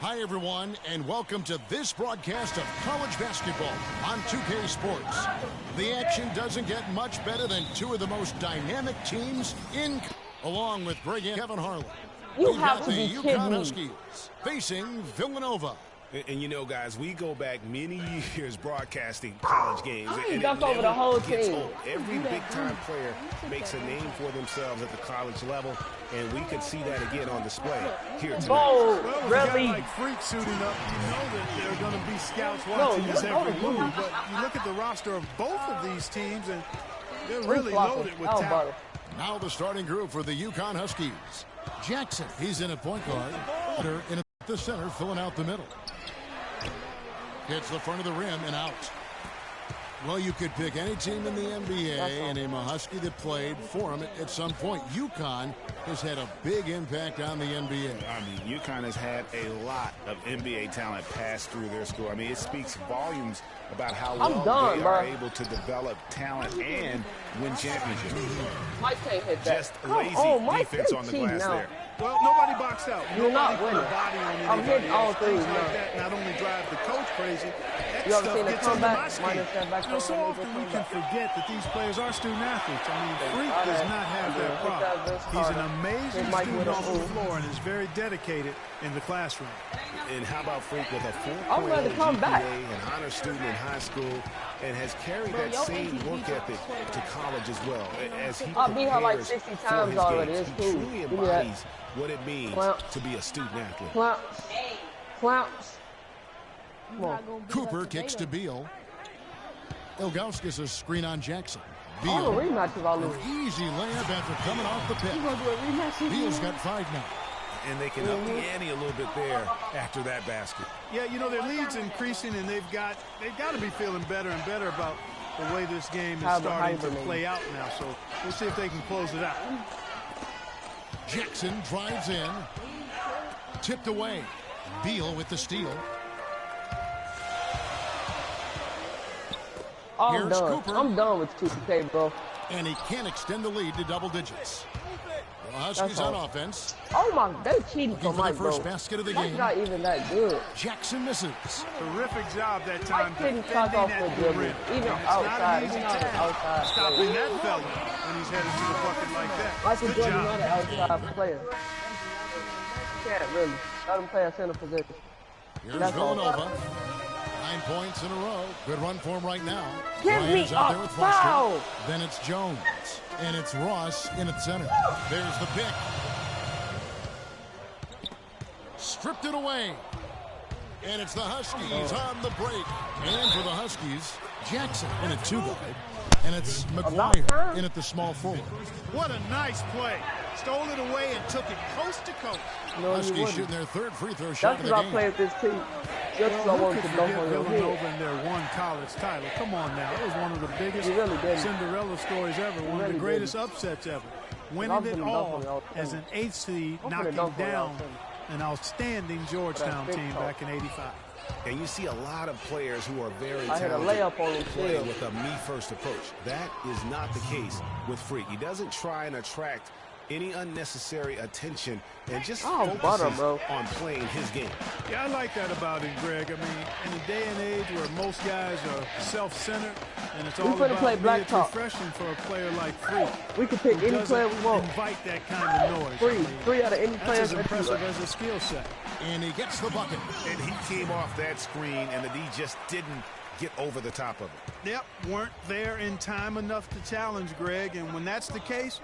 Hi, everyone, and welcome to this broadcast of college basketball on 2K Sports. The action doesn't get much better than two of the most dynamic teams in, along with Greg and Kevin Harlan. You have to the be UConn kidding Huskies facing Villanova. And you know, guys, we go back many years broadcasting college games. He and dunked over the whole team. Old. Every big-time player makes a name for themselves at the college level, and we could see that again on display here tonight. Bold, well, really. like Freak suiting up, you know that there are going to be scouts watching his every move. But you look at the roster of both of these teams, and they're really loaded with talent. Now the starting group for the UConn Huskies. Jackson, he's in at point guard. Hunter in at the center, filling out the middle. Hits the front of the rim and out. Well, you could pick any team in the NBA and name a Husky that played for him at some point. UConn has had a big impact on the NBA. I mean, UConn has had a lot of NBA talent pass through their school. I mean, it speaks volumes about how well they are able to develop talent and win championships. Mike can't hit that. Just lazy defense on the glass there. Well, nobody boxed out. You're not winning. I'm hitting all three. Things like that not only drive the coach crazy, that you ever stuff seen a gets under my comeback? skin. So often we can forget that these players are student athletes. I mean, Freak does not have that problem. He's an amazing student off the floor and is very dedicated in the classroom. And how about Freak with a 4.0 GPA, an honor student in high school, and has carried that same work ethic to college as well. As he beat her like 60 times already. He truly embodies what it means to be a student athlete. Clamps. Cooper kicks to Beal. Ilgauskas a screen on Jackson. All the Beal, rematches all an easy layup after coming off the pick. Beal's got 5 now. And they can up the ante a little bit there after that basket. Yeah, you know, their lead's increasing, and they've got to be feeling better and better about the way this game is starting to play out now. So we'll see if they can close it out. Jackson drives in. Tipped away. Beal with the steal. I'm done. Cooper. I'm done with 2K, bro. And he can't extend the lead to double digits. The Huskies on offense. Oh my, they're cheating for the Mike, first bro. basket of the Mike's game. not even that good. Jackson misses. Terrific job that time. Mike couldn't talk off the dribble, even outside. He's not an outside stopping that fella when he's headed to the bucket like that. Michael Good Jordan job. not an outside player. Can't really. Let him play a center position. Here's Villanova. 9 points in a row. Good run for him right now. Give me out a there with foul. Foster. Then it's Jones. And it's Ross in at center. There's the pick. Stripped it away. And it's the Huskies on the break. And for the Huskies, Jackson in at 2 guard. And it's McGuire in at the small forward. What a nice play. Stole it away and took it coast to coast. No, Huskies shooting their 3rd free throw shot of the game. That's what I play with this team. Just so I want to dunk on your Villanova head. and their one college title. Come on now. It was one of the biggest Cinderella stories ever. One of the greatest upsets ever. Winning it all as an 8th seed, knocking down an outstanding Georgetown team back in '85. And you see a lot of players who are very I had a talented layup on him play with a me-first approach. That is not the case with Freak. He doesn't try and attract any unnecessary attention and just focuses on playing his game. Yeah, I like that about him, Greg. I mean, in a day and age where most guys are self-centered and it's all about it's refreshing for a player like Freak. We can pick any player we want. Invite that kind of noise. Three out of any player. That's as impressive as a skill set. And he gets the bucket. And he came off that screen, and the D just didn't get over the top of it. Yep, weren't there in time enough to challenge Greg, and when that's the case,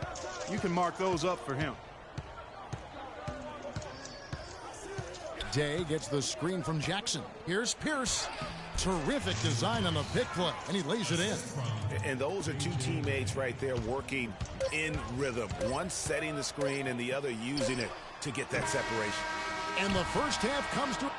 you can mark those up for him. Day gets the screen from Jackson. Here's Pierce. Terrific design on the pick play, and he lays it in. And those are two teammates right there working in rhythm. One setting the screen and the other using it to get that separation. And the first half comes to...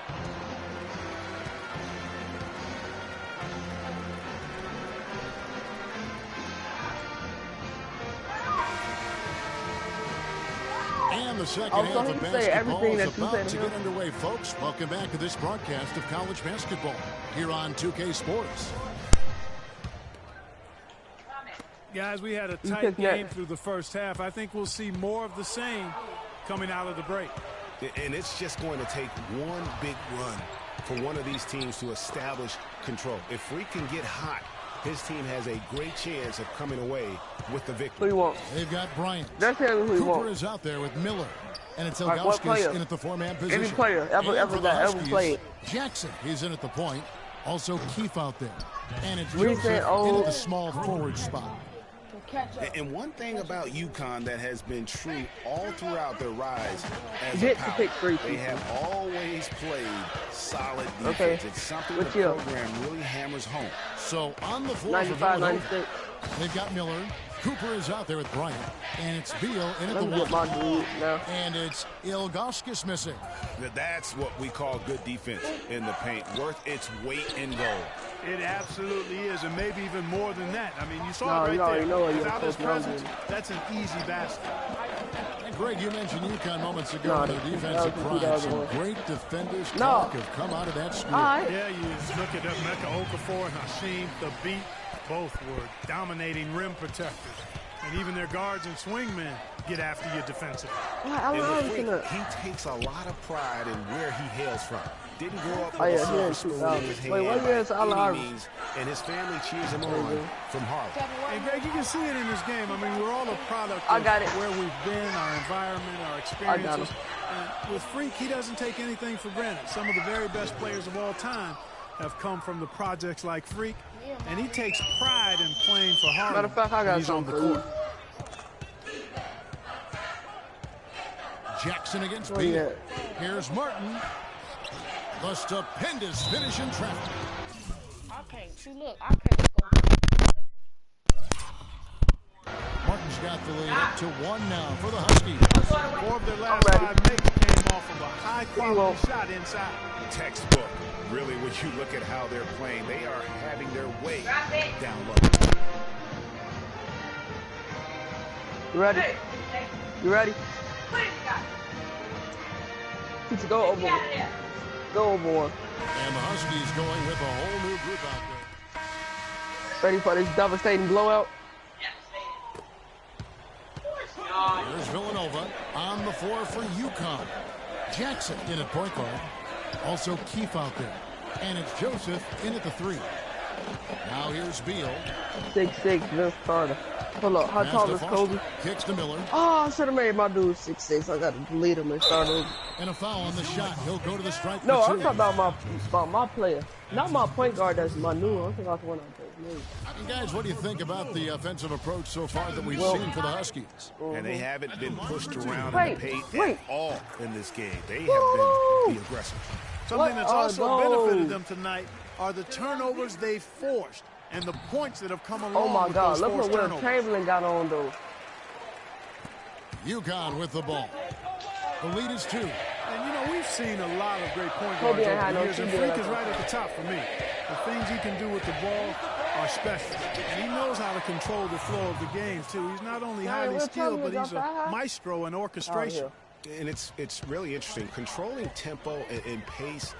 And the second half of basketball is about to get underway, folks. Welcome back to this broadcast of college basketball here on 2K Sports. Guys, we had a tight game through the first half. I think we'll see more of the same coming out of the break. And it's just going to take one big run for one of these teams to establish control. If Freak can get hot, his team has a great chance of coming away with the victory. Who you want? They've got Bryant. That's him who you want. Cooper is out there with Miller. And it's Right, what Ilgauskas player? in at the four-man position. Any player ever played. Jackson, he's in at the point. Also Keefe out there. And it's Recent, Joseph in old. at the small forward spot. And one thing about UConn that has been true all throughout their rise as a Get to power, pick three they people. have always played solid defense. Okay. It's something What the year? program really hammers home. So on the floor for 95, Villanova, 96. they've got Miller. Cooper is out there with Bryant. And it's Beal in at Let the me get my one. dude now. And it's Ilgauskas missing. That's what we call good defense in the paint, worth its weight in gold. It absolutely is, and maybe even more than that. I mean, you saw it you right already there. know what you're Without his supposed to know, presence, that's an easy basket. And Greg, you mentioned UConn moments ago No, on their that defensive was pride. Some 2001. great defenders No. talk have come out of that school. All right. Yeah, you look at Mecca Okafor and Hasheem Thabit. Both were dominating rim protectors. And even their guards and swingmen get after you defensively. I And love with Freak, it. he takes a lot of pride in where he hails from. Didn't grow up Oh, with yeah, a silver he is spoon in 2000. his hand Wait, what year is by Allen any Iverson? means, and his family cheers him on from Harlem. And Greg, you can see it in this game. I mean, we're all a product I of got it. where we've been, our environment, our I got experiences. With Freak, he doesn't take anything for granted. Some of the very best players of all time have come from the projects like Freak, and he takes pride in playing for Harlem. Matter of fact, I when got he's on the something for court. you. Jackson against Where you Beal. at? Here's Martin. The stupendous finish in traffic. I can't. See, look, I can't score. Martin's got the lead up to 1 now for the Huskies. 4 of their last ready. 5 makes came off of a high-quality shot inside. Textbook. Really, when you look at how they're playing, they are having their way down low. You ready? You ready? Teacher, go over. Go over one. And the Huskies going with a whole new group out there. Ready for this devastating blowout? Here's Villanova on the floor for UConn. Jackson in at point guard. Also Keefe out there. And it's Joseph in at the 3. Now here's Beal. 6'6", Vince Carter. Hold up, how Pass tall to is Foster. Kobe? Kicks to Miller. Oh, I should have made my dude 6'6". I got to delete him and start over. And a foul on the shot. He'll go to the strike No, for I'm 2. talking about my player. Not my point guard that's my new one. I'm talking about the one I played. And guys, what do you think about the offensive approach so far that we've seen for the Huskies? And they haven't been pushed around in Wait, the paint wait. at all in this game. They have Woo! been the aggressors. Something that's What are also those? benefited them tonight are the turnovers they've forced and the points that have come along Oh my with God! those Look forced what Will turnovers. Chamberlain got on though. UConn with the ball. The lead is 2. And you know, we've seen a lot of great point Kobe guards ain't had over the no years, and TV Freak like is that. right at the top for me. The things he can do with the ball are special. And he knows how to control the flow of the game, too. He's not only highly Will skilled, but Chamberlain he's got a that? maestro in Oh, orchestration. yeah. And it's really interesting. Controlling tempo and pace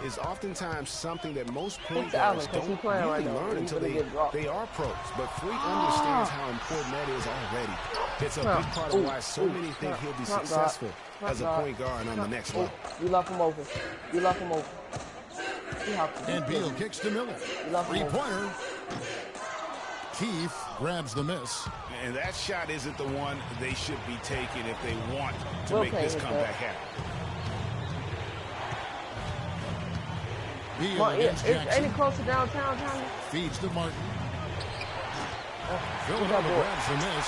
is oftentimes something that most point It's Allen, guards 'cause he don't playing really right now. learn He's until gonna get dropped. they are pros. But Freak understands how important that is already. It's a big part of why so many think he'll be successful as a point guard on the next level. You lock him open. You lock him open. You have to. And Beal kicks to Miller. love him. 3-pointer. Keefe grabs the miss. And that shot isn't the one they should be taking if they want to Will make Payne this hit comeback that. happen. Beal Well, against any Jackson. closer downtown, Tommy? Feeds to Martin. Good Villanova boy. grabs the miss.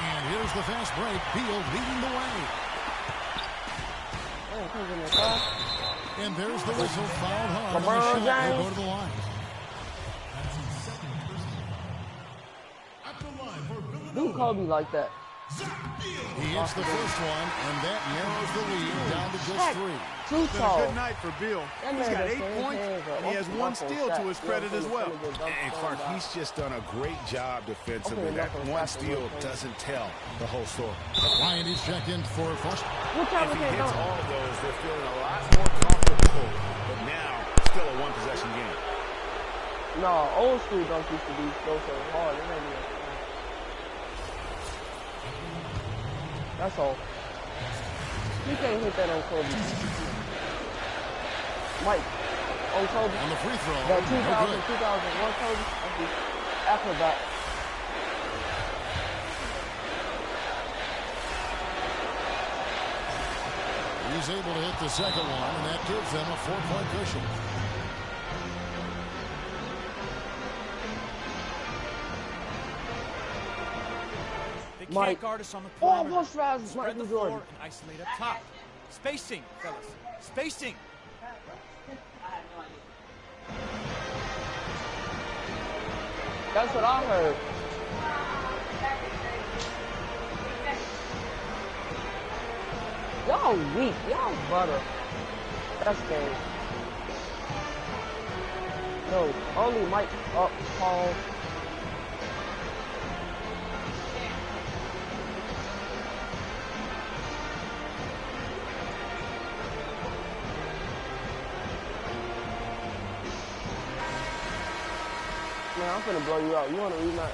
And here's the fast break. Beal leading the way. Oh, comes in there, huh? And there's the whistle. Fouled hard on the LeBron shot. He'll James. go to the line. Do Kobe like that. He hits the first one, and that narrows the lead down to just 3. Too It's been a tall. good night for Bill. That He's man got just 8 his points, hands up. and he has 1 steal to his credit as well. And Clark, he's just done a great job defensively. That one steal doesn't tell the whole story. Ryan is checked in for Foster. What time If is he it hits going? all of those, they're feeling a lot more comfortable. But now, still a one-possession game. No, old school dunks used to be so hard. It ain't even. That's all. He can't hit that on Kobe. Mike, on Kobe. On the free throw. That 2000, No good. 2001 Kobe. That's the acrobat. He's able to hit the second one, and that gives them a 4-point cushion. They Mike. can't guard us on the perimeter. Almost rise, Spread Michael the floor Jordan. and isolate up top. Spacing, fellas. Spacing. That's what I heard. Y'all weak. Y'all butter. That's game. No, only Mike up, Paul. Man, I'm finna blow you out. You wanna rematch?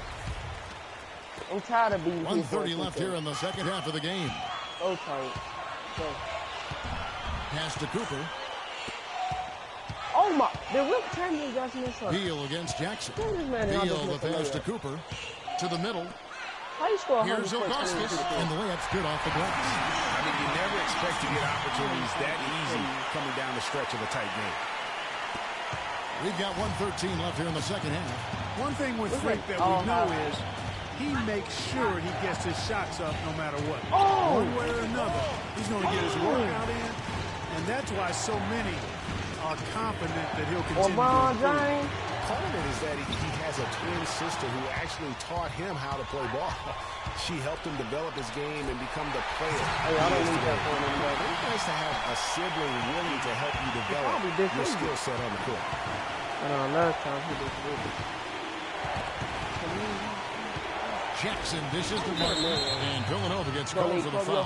I'm tired of beating people. 1:30 left here in the second half of the game. So tight. So. Pass to Cooper. Oh my! The whip Champion got me son. Beal against Jackson. This man is Beal, the not pass to just Cooper. To the middle. How you score 100 Here's points? Augustus, and the layup's good off the glass. I mean, you never expect to get opportunities that easy coming down the stretch of a tight game. We've got 1:13 left here in the second half. One thing with Frick that we know is he makes sure he gets his shots up no matter what. Oh! One way or another, he's going to get his workout in, and that's why so many are confident that he'll continue LeBron to improve. James. Part of it is that he has a twin sister who actually taught him how to play ball. She helped him develop his game and become the player. Hey, I don't need that for him anymore. It's nice to have a sibling willing to help you develop your skill set on the court. Last time he did good. Jackson dishes to Martin, and Villanova gets called for the foul.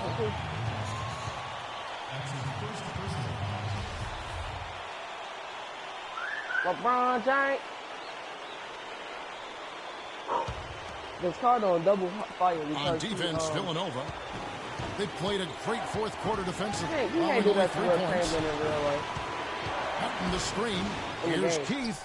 LeBron James. This card on double fire. On defense, Villanova. They played a great fourth quarter defensively. He can't do that to 3 Will points. Chamberlain in real life. Cutting the screen. In the Here's game. Keith.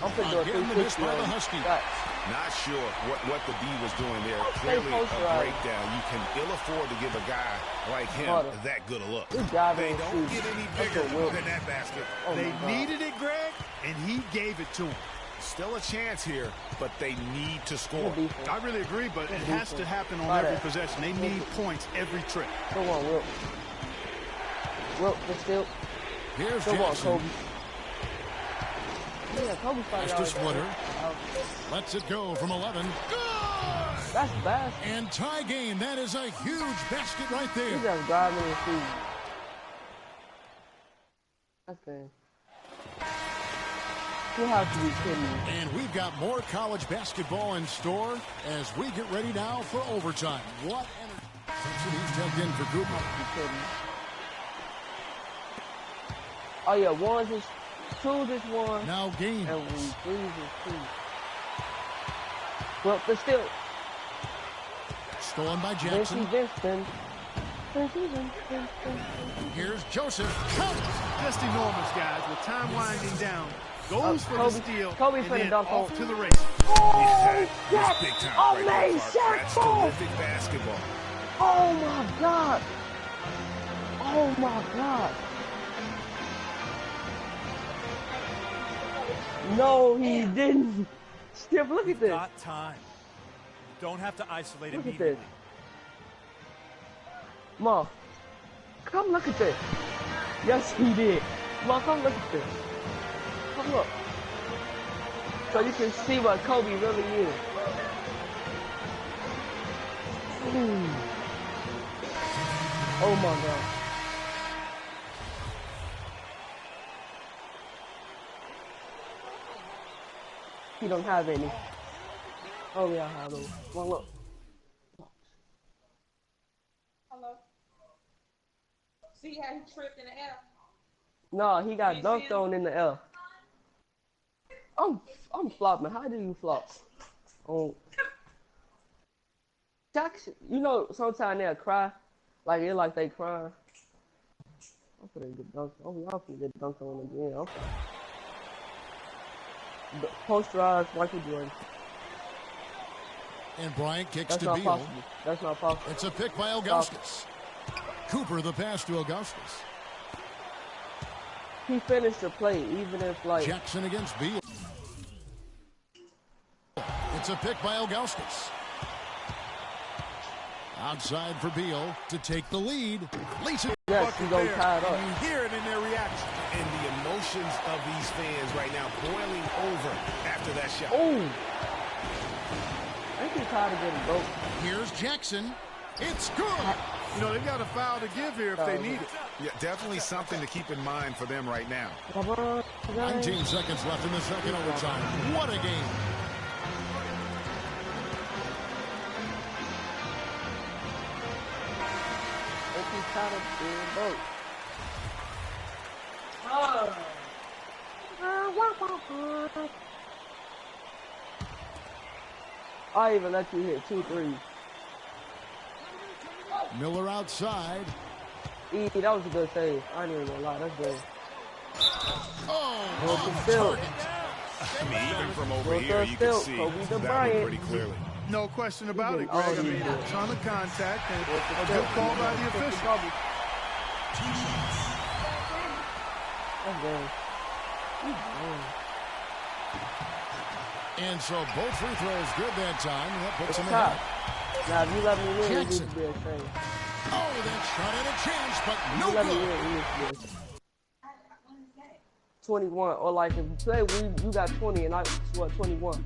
I'm finna do a Again, the miss 360 by the on Huskies. that. Not sure what the D was doing there. Stay Clearly a posterized. breakdown. You can ill afford to give a guy like him Butter. that good a look. He's diving They and don't shooting. get any That's bigger a whip. than that basket. Oh They my God. needed it, Greg, and he gave it to him. Still a chance here, but they need to score. Good defense. I really agree, but it Good has to defense. happen on Try every that. possession. They need points every trip. Come on, Wilt. Wilt, the steal. Here's Come on, Jackson. Kobe. Yeah, Kobe's Pass to Splitter. Lets it go from 11. Good! That's bad. And tie game. That is a huge basket right He there. just driving and shooting. That's good. You have to be kidding me. And we've got more college basketball in store as we get ready now for overtime. What energy. He's checked in for Cooper. You kidding me. Oh yeah, one's is two's is one. Now game. And three's is two. Well, the steal. Stolen by Vinci Jackson. Vincent. Vinci Vincent. Here's Joseph. Count. Just enormous, guys. With time winding down, goes for Kobe- the steal, Kobe and finna then dunk off on- to the race. Oh, That's yes! big time. Oh, right man, there, Clark. That's Shaq ball! terrific basketball. Oh my God! Oh my God! No, he didn't. Steph, look at this. Got time. Don't have to isolate Look at immediately. this. Ma, come look at this. Yes, he did. Ma, come look at this. Come look. So you can see what Kobe really is. Oh my God. He don't have any. Oh yeah, I have those. Well, look. Hello. See how he tripped in the air? No, he got dunked on in the air. I'm flopping. How do you flop? Oh. Jackson, you know, sometimes they'll cry Like it like they crying. I'm finna get dunked. Oh, y'all finna get dunked on again. Okay. Posterized Michael Jordan. And Bryant kicks That's to not Beal. possible. That's not possible. It's a pick by Augustus. Cooper the pass to Augustus. He finished the play, even if like Jackson against Beal. It's a pick by Augustus. Outside for Beal to take the lead. Lisa. yes, he's gonna tie it up. And you hear it in their reaction. And the emotions of these fans right now boiling over after that shot. Oh! I think he's tired of getting broke. Here's Jackson. It's good. You know, they've got a foul to give here if they need it. Yeah, definitely something to keep in mind for them right now. 19 seconds left in the second overtime. What a game. I think he's tired of being broke. I even let you hit 2 threes. Miller outside. That was a good save. I ain't even gonna lie, that's good. Oh, Still. I mean, even from over here, you can see that one pretty clearly. No question about it, Greg. I mean, a ton of contact and a good call by the official. That's good. And so both free throws good that time. That puts him top. ahead. Now, if you let me win, you need Jackson. to be ashamed. Oh, that shot had a chance, but If no you let me good. win, you need to be ashamed. 21, or like if you play, you got 20 and I score 21.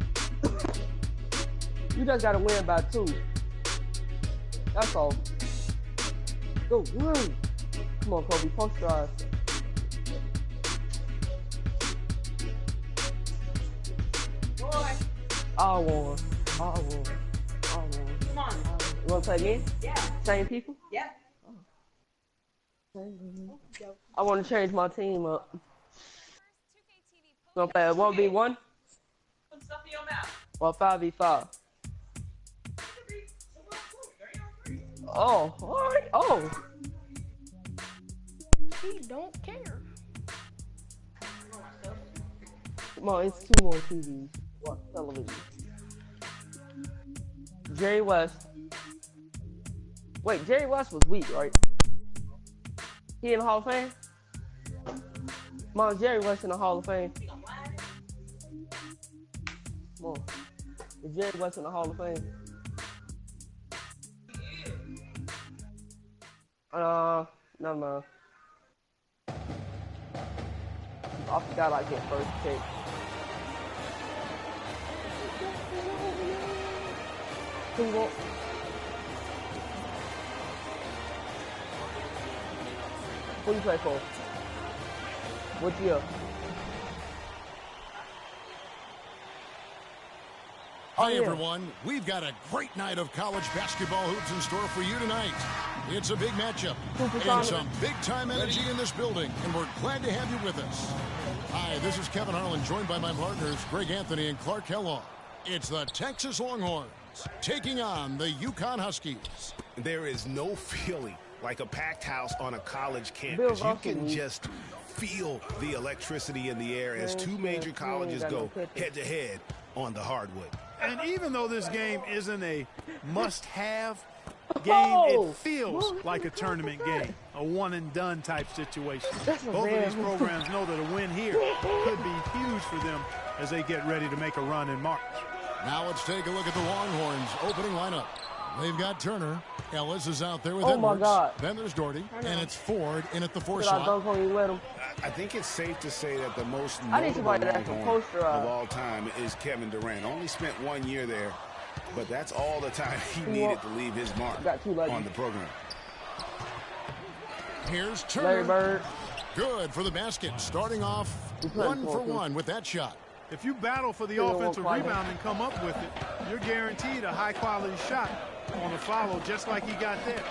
You just gotta win by 2. That's all. Go, win. Come on, Kobe, posterize. I won. Come on. You wanna play again? Yeah. Same people? Yeah. I wanna change my team up. You wanna play a 1v1 Put stuff in your mouth. or 5v5? Oh, alright. Oh. He don't care. Come on, it's 2 more TVs. What television? Jerry West. Wait, Jerry West was weak, right? He in the Hall of Fame? Come on, Jerry West in the Hall of Fame. Come on. Is Jerry West in the Hall of Fame? Never mind. I forgot I get first pick. Single. Who you play for? What year? Hi, everyone. We've got a great night of college basketball hoops in store for you tonight. It's a big matchup and some big-time energy in this building, and we're glad to have you with us. Hi, this is Kevin Harlan, joined by my partners, Greg Anthony and Clark Kellogg. It's the Texas Longhorns taking on the UConn Huskies. There is no feeling like a packed house on a college campus. You can just feel the electricity in the air as 2 major colleges go head-to-head on the hardwood. And even though this game isn't a must-have game, it feels like a tournament game, a one-and-done type situation. Both of these programs know that a win here could be huge for them as they get ready to make a run in March. Now let's take a look at the Longhorns' opening lineup. They've got Turner. Ellis is out there with Edwards. My God. Then there's Doherty. And it's Ford in at the 4 Should I slot. dunk on you with him? I think it's safe to say that the most I need notable somebody that can Longhorn posterize. of all time is Kevin Durant. Only spent 1 year there, but that's all the time he needed to leave his mark on the program. Here's Larry Turner. Bird. Good for the basket. Starting off 1 for 1 with that shot. If you battle for the offensive rebound and come up with it, you're guaranteed a high-quality shot on a follow, just like he got there.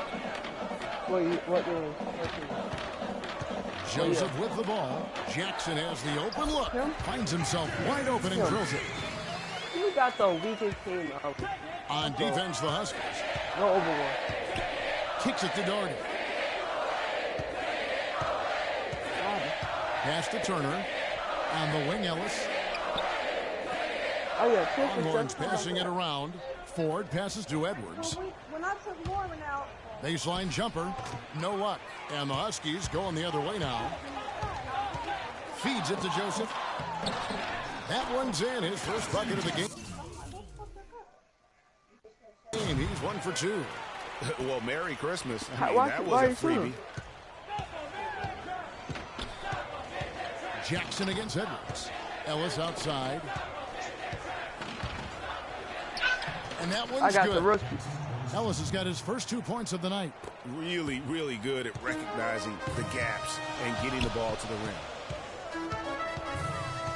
Joseph with the ball. Jackson has the open look. Finds himself wide open and drills it. You got the weakest team out. On defense, the Huskies. No over one. Kicks it to Doherty. Pass to Turner. On the wing, Ellis. Oh, yeah. Longhorns passing it around. Ford passes to Edwards. When I took Norman out. Baseline jumper. No luck. And the Huskies going the other way now. Feeds it to Joseph. That one's in. His first bucket of the game. He's 1 for 2. Well, Merry Christmas. I mean, that was a freebie. Jackson against Edwards. Ellis outside. And that one's I got good. the rookie. Ellis has got his first 2 points of the night. Really, really good at recognizing the gaps and getting the ball to the rim.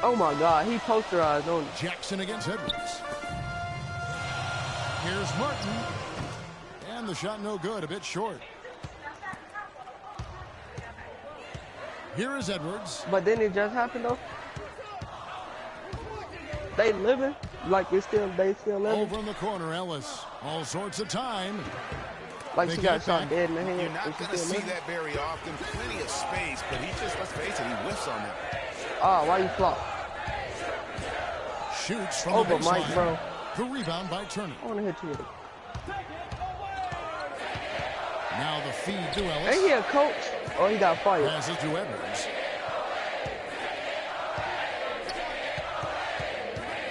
Oh, my God. He posterized on it. Jackson against Edwards. Here's Martin. And the shot no good, a bit short. Here is Edwards. But didn't it just happen, though? They living like they still living. Over in the corner, Ellis. All sorts of time. Like she got shot dead in the head. You're not going to see that very often. Plenty of space, but he just, let's face it, he whiffs on that. Ah, why you flop? Shoots from the baseline. Mike, bro. The rebound by Turner. I want to hit you with it. Now the feed to Ellis. Ain't he a coach? Oh, he got fired. Passes to Edwards.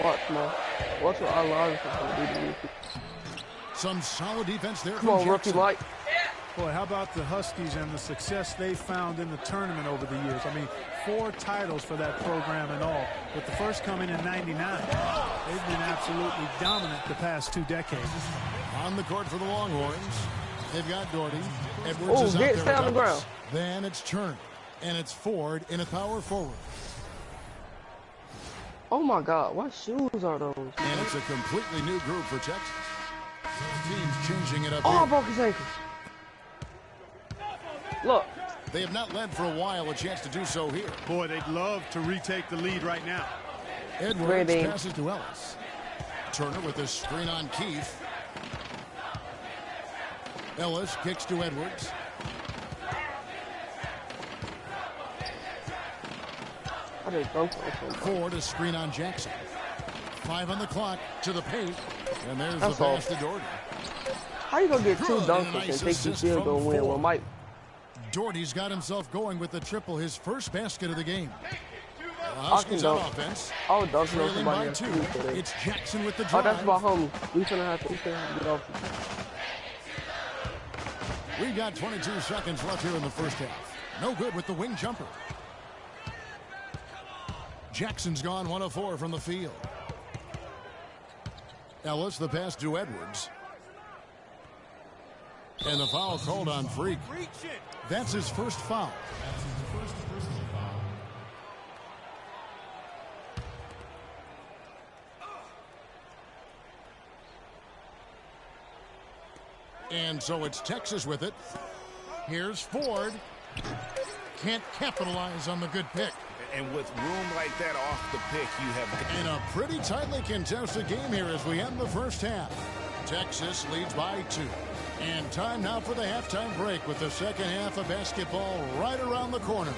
Watch, man. Watch what Allah is going to do to you. Some solid defense there. Come on, rookie Mike. Boy, how about the Huskies and the success they found in the tournament over the years? I mean, 4 titles for that program and all, with the first coming in '99. They've been absolutely dominant the past 2 decades. On the court for the Longhorns. They've got Doherty. Edwards is out there. Stay on the ground. Then it's Turner. And it's Ford in a power forward. Oh, my God. What shoes are those? And it's a completely new group for Texas. Teams changing it up Oh, I here. broke his ankle. Look. They have not led for a while. A chance to do so here. Boy, they'd love to retake the lead right now. Edwards passes to Ellis. Turner with a screen on Keith. Ellis kicks to Edwards. Ford a screen on Jackson. 5 on the clock to the paint. And there's the pass to Doherty. How you gonna get 2 dunks and think you still gonna win? Well, Mike. Doherty's got himself going with the triple, his first basket of the game. Huskies on offense. Oh, dunk on Trailing by somebody 2. else. It's Jackson with the drive. Oh, that's my homie. We finna have to get off. We've got 22 seconds left here in the first half. No good with the wing jumper. Jackson's gone 1 of 4 from the field. Ellis the pass to Edwards. And the foul called on Freak. That's his first foul. And so it's Texas with it. Here's Ford. Can't capitalize on the good pick. And with room like that off the pick, you have... In a pretty tightly contested game here as we end the first half. Texas leads by 2. And time now for the halftime break with the second half of basketball right around the corner.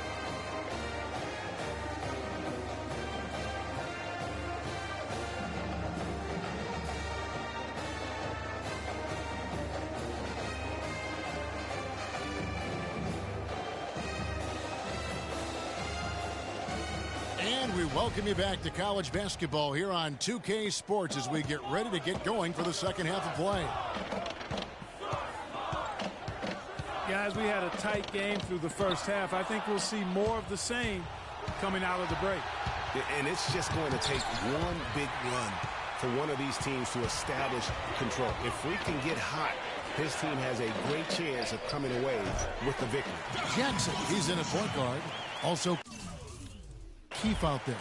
And we welcome you back to college basketball here on 2K Sports as we get ready to get going for the second half of play. Guys, we had a tight game through the first half. I think we'll see more of the same coming out of the break. And it's just going to take one big run for one of these teams to establish control. If we can get hot, his team has a great chance of coming away with the victory. Jackson, he's in at point guard. Also, Keith out there.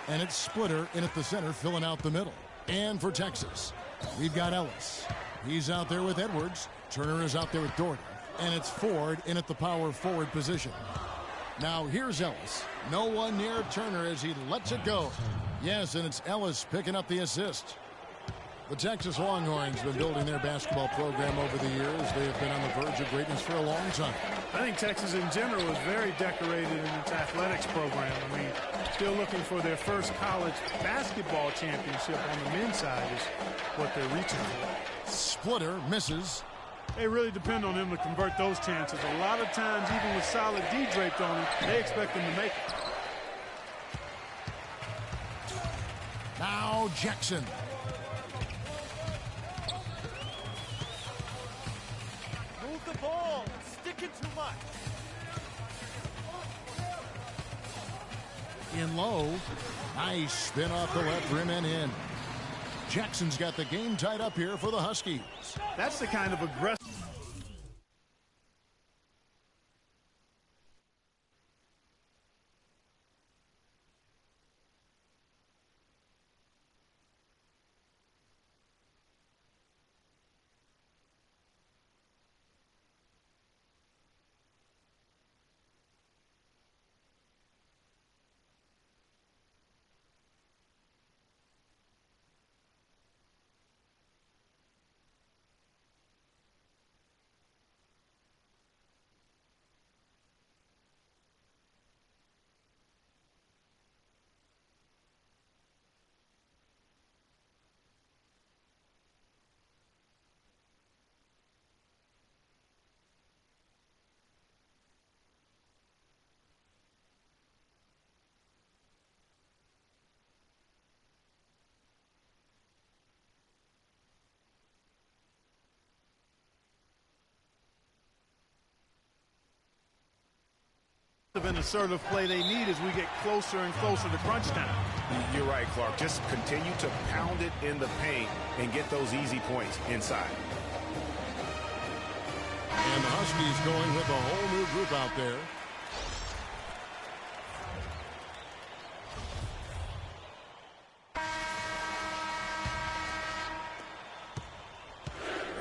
And it's Splitter in at the center, filling out the middle. And for Texas, we've got Ellis. He's out there with Edwards. Turner is out there with Doherty. And it's Ford in at the power forward position. Now here's Ellis. No one near Turner as he lets it go. Yes, and it's Ellis picking up the assist. The Texas Longhorns have been building their basketball program over the years. They have been on the verge of greatness for a long time. I think Texas in general is very decorated in its athletics program. I mean, still looking for their first college basketball championship on the men's side is what they're reaching for. Splitter misses. They really depend on him to convert those chances. A lot of times, even with solid D draped on him, they expect him to make it. Now Jackson. Move the ball. Sticking too much. In low. Nice spin off the left rim and in. Jackson's got the game tied up here for the Huskies. That's the kind of aggressive. An assertive play they need as we get closer and closer to crunch time. You're right, Clark. Just continue to pound it in the paint and get those easy points inside. And the Huskies going with a whole new group out there.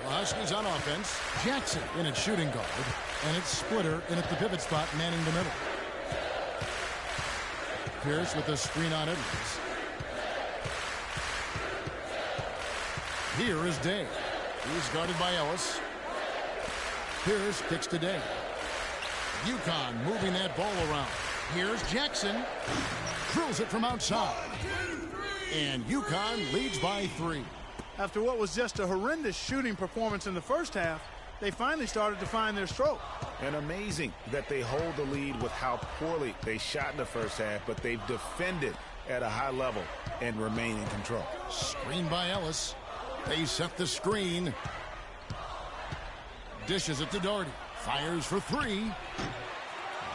The Huskies on offense. Jackson in at shooting guard. And it's Splitter in at the pivot spot, manning the middle. Pierce with the screen on Edwards. Here is Day. He's guarded by Ellis. Pierce kicks to Day. UConn moving that ball around. Here's Jackson. Drills it from outside. And UConn leads by 3. After what was just a horrendous shooting performance in the first half, they finally started to find their stroke. And amazing that they hold the lead with how poorly they shot in the first half, but they've defended at a high level and remain in control. Screen by Ellis. They set the screen. Dishes it to Doherty. Fires for 3.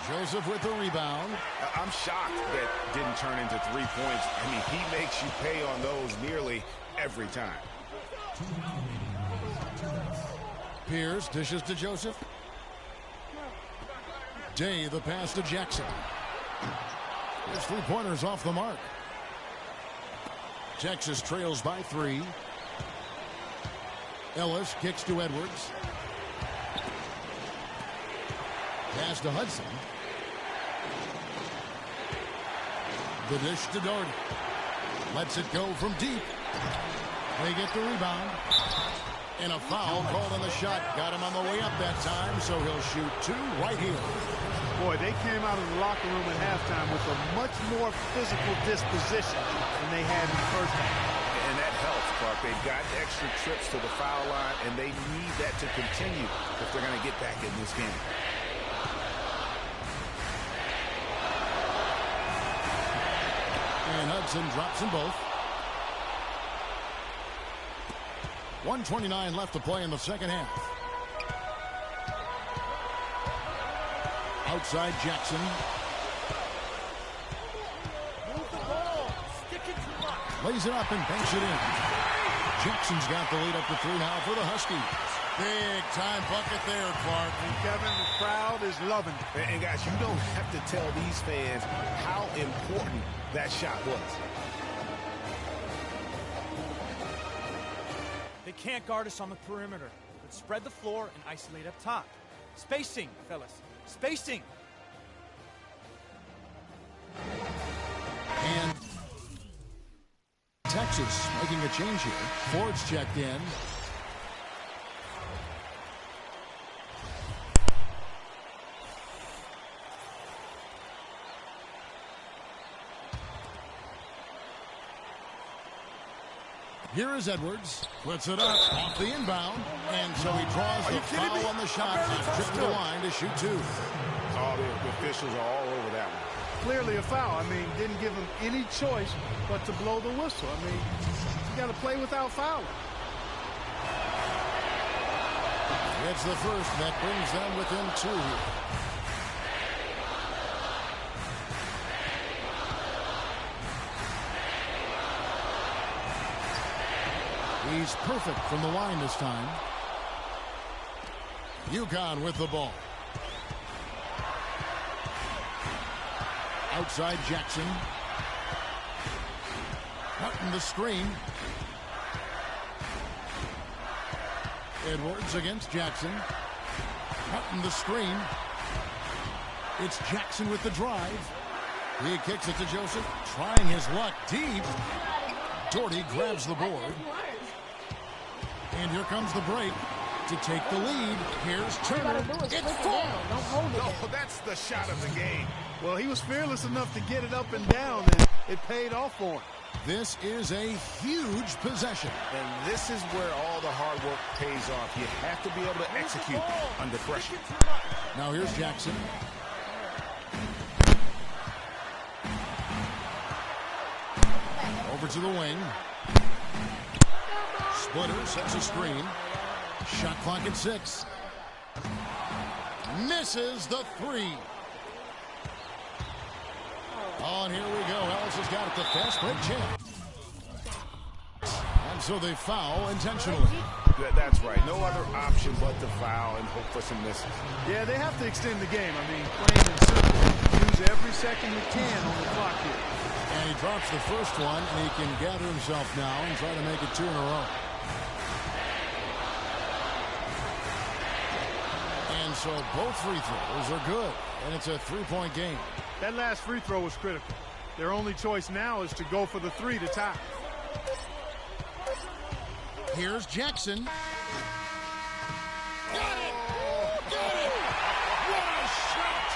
Joseph with the rebound. I'm shocked that didn't turn into 3 points. I mean, he makes you pay on those nearly every time. Pierce dishes to Joseph. Day the pass to Jackson. His 3-pointers off the mark. Texas trails by 3. Ellis kicks to Edwards. Pass to Hudson. The dish to Doherty. Lets it go from deep. They get the rebound. And a foul called on the shot. Got him on the way up that time, so he'll shoot 2 right here. Boy, they came out of the locker room at halftime with a much more physical disposition than they had in the first half. And that helps, Clark. They've got extra trips to the foul line, and they need that to continue if they're going to get back in this game. And Hudson drops them both. 1:29 left to play in the second half. Outside Jackson. Move the ball. Sticking too much. Lays it up and banks it in. Jackson's got the lead up to 3 now for the Huskies. Big time bucket there, Clark. And Kevin, the crowd is loving it. And guys, you don't have to tell these fans how important that shot was. They can't guard us on the perimeter. Let's spread the floor and isolate up top. Spacing, fellas. Spacing. And Texas making a change here. Ford's checked in. Here is Edwards. Puts it up off the inbound. And so he draws the foul on the shot. He's driven the line to shoot two. Oh, the officials are all over that one. Clearly a foul. I mean, didn't give him any choice but to blow the whistle. I mean, you got to play without fouling. It's the first that brings them within two here. He's perfect from the line this time. UConn with the ball. Outside Jackson. Hutton the screen. Edwards against Jackson. Hutton the screen. It's Jackson with the drive. He kicks it to Joseph. Trying his luck deep. Doherty grabs the board. And here comes the break to take the lead. Here's Turner. It's full. No, that's the shot of the game. Well, he was fearless enough to get it up and down, and it paid off for him. This is a huge possession. And this is where all the hard work pays off. You have to be able to execute under pressure. Now here's Jackson. Over to the wing. Splitter sets a screen. Shot clock at 6. Misses the 3. Oh, and here we go. Ellis has got it. The fast break champ. And so they foul intentionally. That's right. No other option but to foul and hope for some misses. Yeah, they have to extend the game. I mean, plain and simple. Use every second you can on the clock here. And he drops the first one, and he can gather himself now and try to make it 2 in a row. And so both free throws are good, and it's a 3-point game. That last free throw was critical. Their only choice now is to go for the 3 to tie. Here's Jackson. Got it! Got it! What a shot!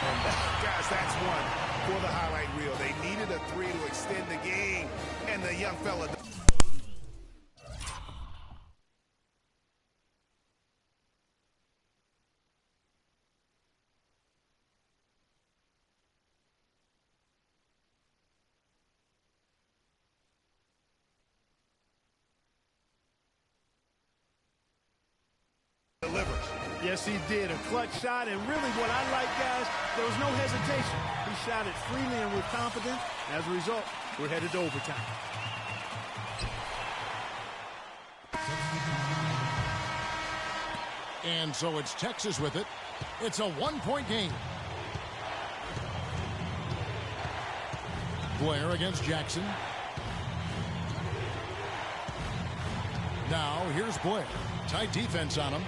And guys, that's one for the highlight reel. They needed a 3 to extend the game, and the young fella. Yes, he did. A clutch shot, and really what I like, guys, there was no hesitation. He shot it freely and with confidence. As a result, we're headed to overtime. And so it's Texas with it. It's a 1-point game. Blair against Jackson. Now here's Blair. Tight defense on him.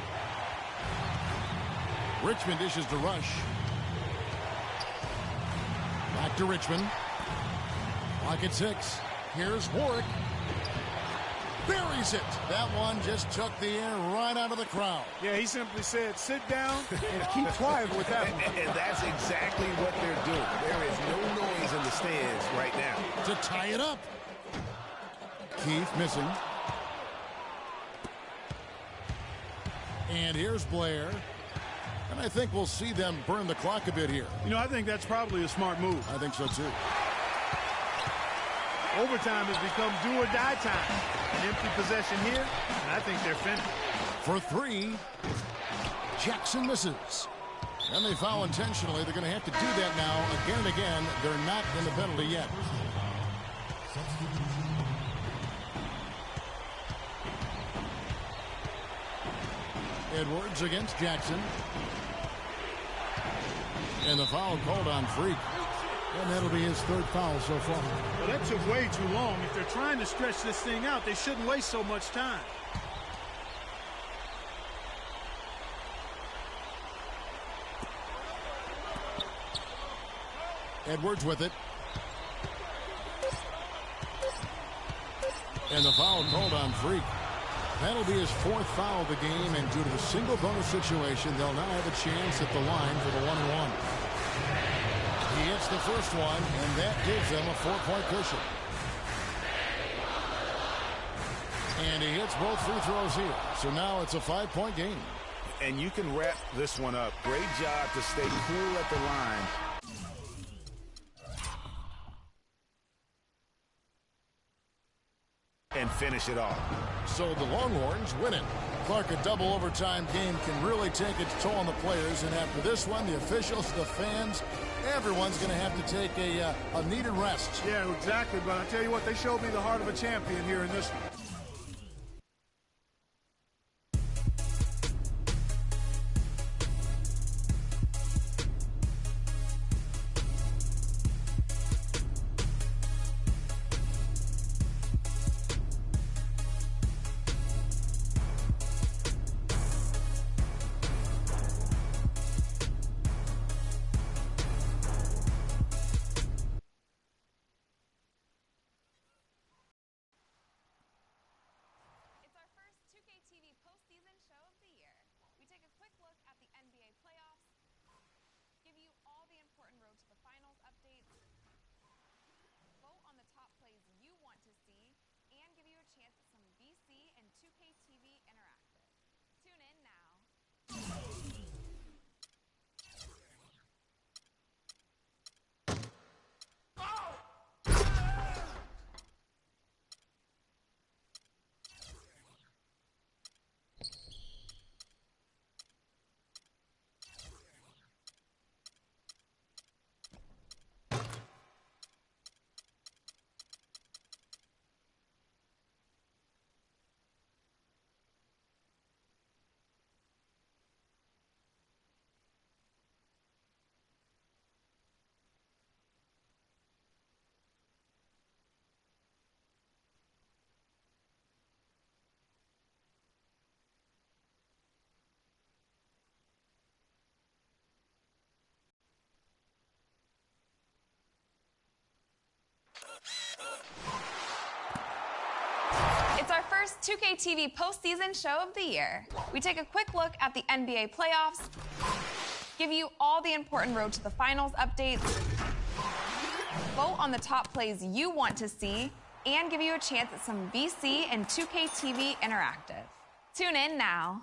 Richmond dishes to Rush. Back to Richmond. Clock at 6. Here's Warwick. Buries it. That one just took the air right out of the crowd. Yeah, he simply said, sit down and keep quiet with that one. And that's exactly what they're doing. There is no noise in the stands right now. To tie it up. Keith missing. And here's Blair. And I think we'll see them burn the clock a bit here. You know, I think that's probably a smart move. I think so, too. Overtime has become do or die time. An empty possession here, and I think they're finished. For 3, Jackson misses. And they foul intentionally. They're going to have to do that now again and again. They're not in the penalty yet. Edwards against Jackson. And the foul called on Freak. And that'll be his 3rd foul so far. Well, that took way too long. If they're trying to stretch this thing out, they shouldn't waste so much time. Edwards with it. And the foul called on Freak. That'll be his 4th foul of the game, and due to the single bonus situation, they'll now have a chance at the line for the 1-and-1. He hits the first one, and that gives them a 4-point cushion. And he hits both free throws here. So now it's a 5-point game. And you can wrap this one up. Great job to stay cool at the line. And finish it off. So the Longhorns win it. Clark, a double overtime game can really take its toll on the players. And after this one, the officials, the fans, everyone's going to have to take a needed rest. Yeah, exactly. But I tell you what, they showed me the heart of a champion here in this one. It's our first 2K TV postseason show of the year. We take a quick look at the NBA playoffs, give you all the important road to the finals updates, vote on the top plays you want to see, and give you a chance at some VC and 2K TV Interactive. Tune in now.